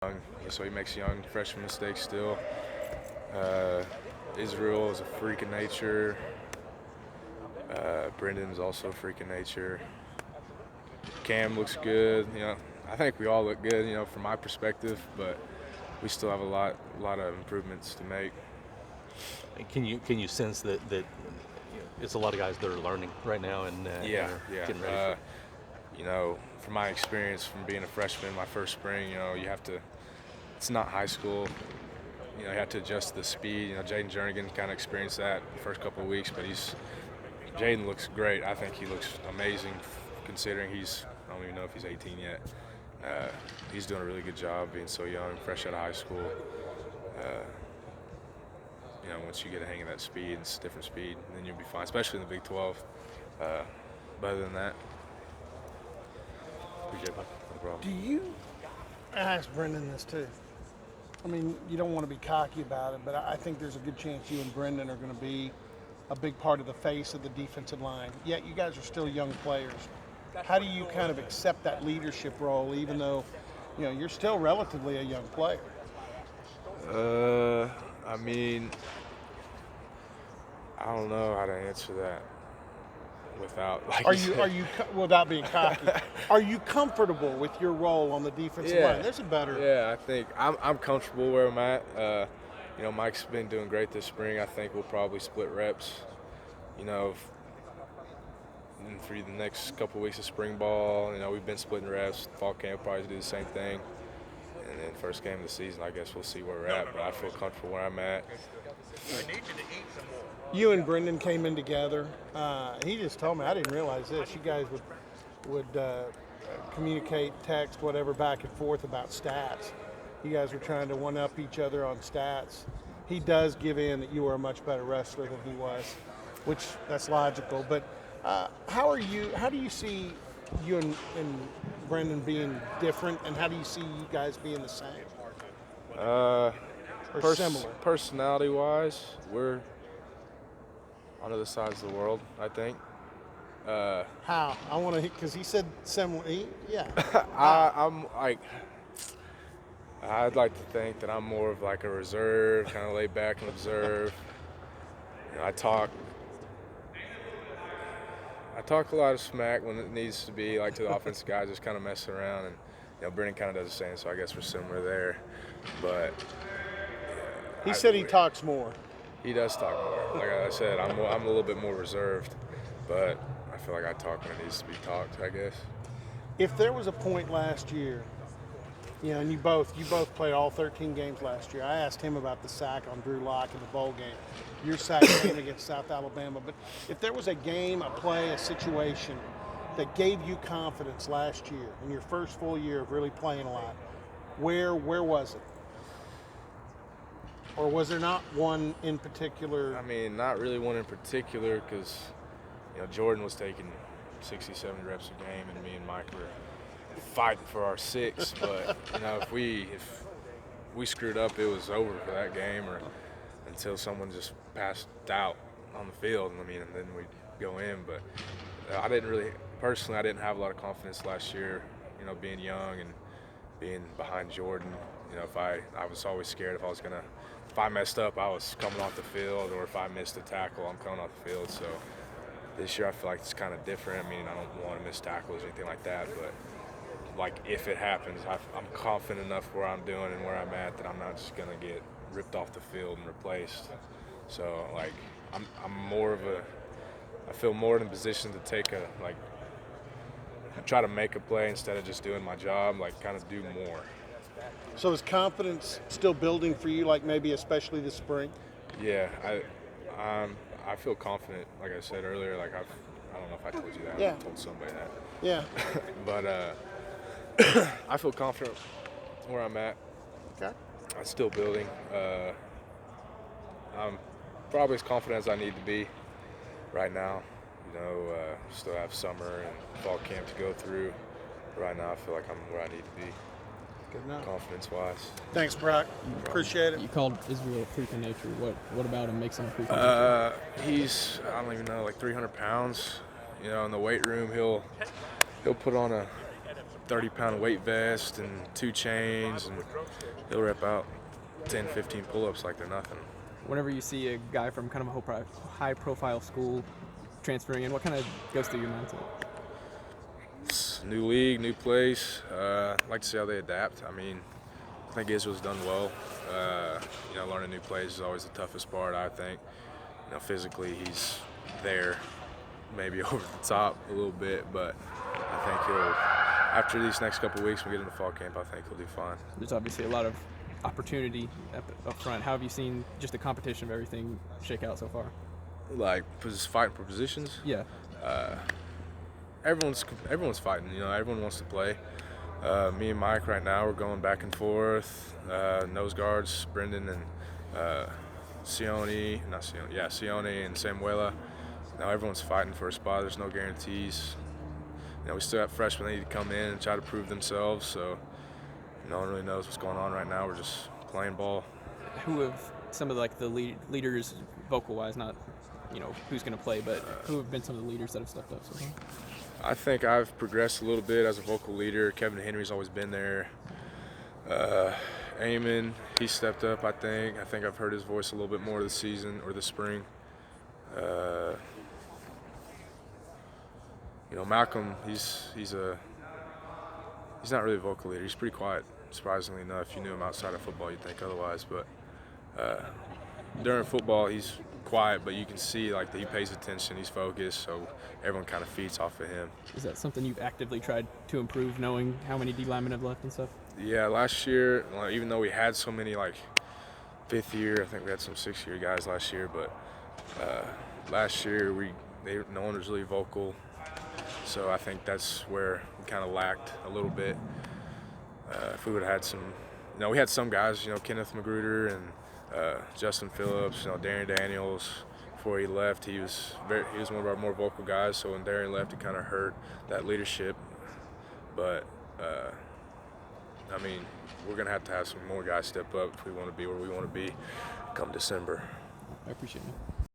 young, so he makes young freshman mistakes still. Uh, Israel is a freak of nature. Brendan's also a freak of nature. Cam looks good. I think we all look good. From my perspective, but we still have a lot of improvements to make. Can you sense that it's a lot of guys that are learning right now and Yeah. getting ready From my experience from being a freshman, my first spring, you have to. It's not high school. You have to adjust the speed. Jaden Jernigan kind of experienced that the first couple of weeks, but Jaden looks great. I think he looks amazing considering I don't even know if he's 18 yet. He's doing a really good job being so young, fresh out of high school. Once you get a hang of that speed, it's a different speed, then you'll be fine, especially in the Big 12. But other than that, appreciate it, no problem. Do you ask Brendan this too? I mean, you don't want to be cocky about it, but I think there's a good chance you and Brendan are going to be a big part of the face of the defensive line. Yet you guys are still young players. How do you kind of accept that leadership role, even though you're still relatively a young player? I mean, I don't know how to answer that without without being cocky? Are you comfortable with your role on the defensive line? There's a better. Yeah, I think I'm comfortable where I'm at. Mike's been doing great this spring. I think we'll probably split reps. For the next couple of weeks of spring ball, we've been splitting reps. Fall camp probably do the same thing. And then first game of the season, I guess we'll see where we're at. But I feel comfortable where I'm at. You and Brendan came in together. He just told me, I didn't realize this. You guys would communicate, text, whatever, back and forth about stats. You guys were trying to one-up each other on stats. He does give in that you were a much better wrestler than he was, which that's logical. But how do you see you and Brendan being different, and how do you see you guys being the same? Or similar? Personality-wise, we're on other sides of the world, I think. How? I want to, because he said similar. Yeah. I'd like to think that I'm more of like a reserve, kind of laid back and observe. I talk a lot of smack when it needs to be, like to the offensive guys, just kind of messing around, and Brendan kind of does the same. So I guess we're similar there, but he said he talks more. He does talk more. Like I said, I'm a little bit more reserved, but I feel like I talk when it needs to be talked, I guess. If there was a point last year, and you both played all 13 games last year. I asked him about the sack on Drew Lock in the bowl game, your sack game against South Alabama. But if there was a game, a play, a situation that gave you confidence last year in your first full year of really playing a lot, where was it? Or was there not one in particular? I mean, not really one in particular, because Jordan was taking 60, 70 reps a game, and me and Mike were fighting for our 6. But if we screwed up, it was over for that game, or until someone just passed out on the field. And then we'd go in. But I didn't have a lot of confidence last year. Being young and being behind Jordan. I was always scared if I messed up, I was coming off the field, or if I missed a tackle, I'm coming off the field. So this year I feel like it's kind of different. I don't want to miss tackles or anything like that, but if it happens, I'm confident enough where I'm doing and where I'm at that I'm not just gonna get ripped off the field and replaced. So I'm I feel more in a position to try to make a play instead of just doing my job, kind of do more. So is confidence still building for you, maybe especially this spring? Yeah, I feel confident. Like I said earlier, I don't know if I told you that. Yeah. I told somebody that. Yeah. But I feel confident where I'm at. Okay. I'm still building. I'm probably as confident as I need to be right now. Still have summer and fall camp to go through. Right now, I feel like I'm where I need to be. Good enough. Confidence-wise. Thanks, Brock. Appreciate it. You called Israel a freak of nature. What about him makes him a freak of nature? He's, I don't even know, 300 pounds. In the weight room, he'll put on 30-pound weight vest and 2 chains, and he'll rep out 10, 15 pull-ups like they're nothing. Whenever you see a guy from kind of a high-profile school transferring in, what kind of goes through your mindset? It's new league, new place. Like to see how they adapt. I mean, I think Israel's done well. Learning new plays is always the toughest part, I think. Physically he's there, maybe over the top a little bit, but I think after these next couple of weeks, when we get into fall camp, I think he'll do fine. There's obviously a lot of opportunity up front. How have you seen just the competition of everything shake out so far? Like fighting for positions. Yeah. Everyone's fighting. Everyone wants to play. Me and Mike right now, we're going back and forth. Nose guards, Brendan and Sione and Samuela. Now everyone's fighting for a spot. There's no guarantees. We still have freshmen that need to come in and try to prove themselves. So no one really knows what's going on right now. We're just playing ball. Who have some of the leaders, vocal-wise, not who's going to play, but who have been some of the leaders that have stepped up so far? I think I've progressed a little bit as a vocal leader. Kevin Henry's always been there. Eamon, he stepped up, I think. I think I've heard his voice a little bit more this season or this spring. Malcolm, he's not really a vocal leader. He's pretty quiet, surprisingly enough. You knew him outside of football, you'd think otherwise. But during football, he's quiet, but you can see that he pays attention, he's focused, so everyone kind of feeds off of him. Is that something you've actively tried to improve, knowing how many D linemen have left and stuff? Yeah, last year, even though we had so many fifth year, I think we had some 6-year guys last year, but last year no one was really vocal, so I think that's where we kind of lacked a little bit. If we would have had some, we had some guys, Kenneth Magruder and Justin Phillips, Darian Daniels. Before he left, he was one of our more vocal guys. So when Darian left, it kind of hurt that leadership. But we're gonna have to have some more guys step up if we want to be where we want to be come December. I appreciate it.